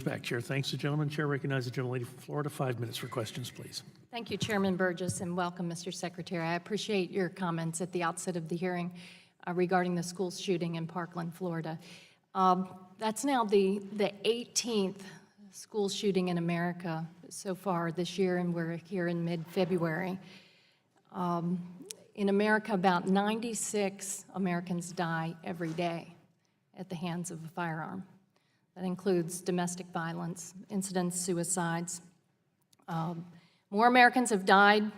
back. Chair thanks the gentleman. Chair recognizes the gentlelady from Florida. 5 minutes for questions, please. Thank you, Chairman Burgess, and welcome, Mr. Secretary. I appreciate your comments at the outset of the hearing regarding the school shooting in Parkland, Florida. That's now the 18th school shooting in America so far this year, and we're here in mid-February. In America, about 96 Americans die every day at the hands of a firearm. That includes domestic violence, incidents, suicides. More Americans have died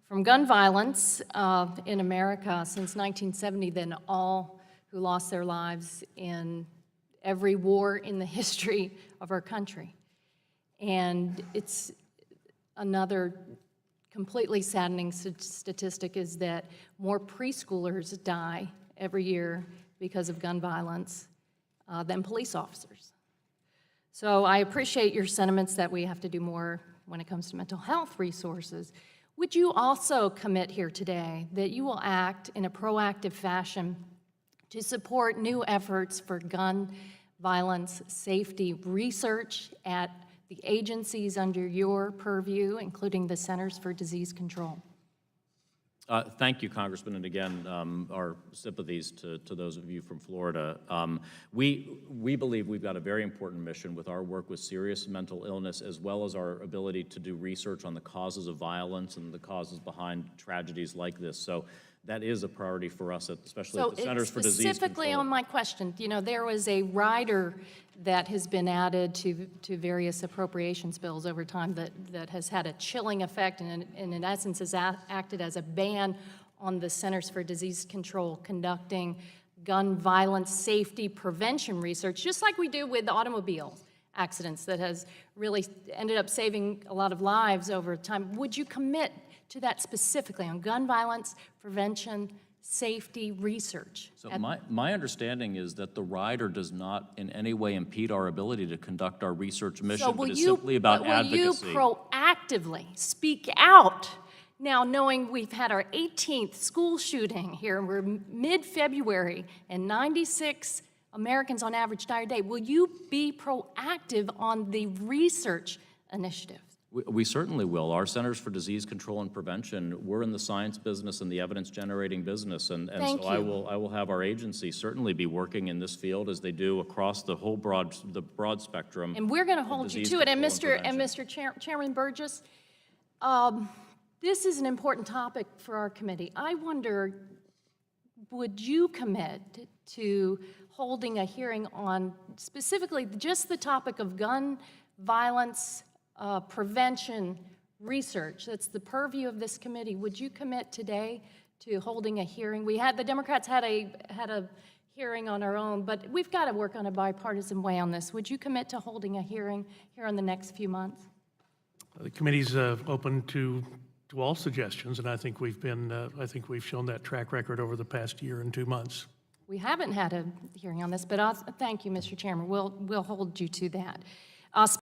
from gun violence in America since 1970 than all who lost their lives in every war in the history of our country. And it's another completely saddening statistic is that more preschoolers die every year because of gun violence than police officers. So I appreciate your sentiments that we have to do more when it comes to mental health resources. Would you also commit here today that you will act in a proactive fashion to support new efforts for gun violence safety research at the agencies under your purview, including the Centers for Disease Control? Thank you, Congressman, and again, our sympathies to those of you from Florida. We believe we've got a very important mission with our work with serious mental illness, as well as our ability to do research on the causes of violence and the causes behind tragedies like this. So that is a priority for us, especially at the Centers for Disease Control. Specifically on my question, you know, there was a rider that has been added to various appropriations bills over time that has had a chilling effect and in essence has acted as a ban on the Centers for Disease Control conducting gun violence safety prevention research, just like we do with automobile accidents that has really ended up saving a lot of lives over time. Would you commit to that specifically on gun violence prevention safety research? So my understanding is that the rider does not in any way impede our ability to conduct our research mission, but it's simply about advocacy. Will you proactively speak out now, knowing we've had our 18th school shooting here, and we're mid-February, and 96 Americans on average die a day? Will you be proactive on the research initiative? We certainly will. Our Centers for Disease Control and Prevention, we're in the science business and the evidence-generating business, and so I will have our agency certainly be working in this field as they do across the whole broad spectrum. And we're going to hold you to it. And Mr. Chairman Burgess, this is an important topic for our committee. I wonder, would you commit to holding a hearing on specifically just the topic of gun violence prevention research? That's the purview of this committee. Would you commit today to holding a hearing? The Democrats had a hearing on our own, but we've got to work on a bipartisan way on this. Would you commit to holding a hearing here in the next few months? The committee's open to all suggestions, and I think we've shown that track record over the past year and 2 months. We haven't had a hearing on this, but thank you, Mr. Chairman. We'll hold you to that.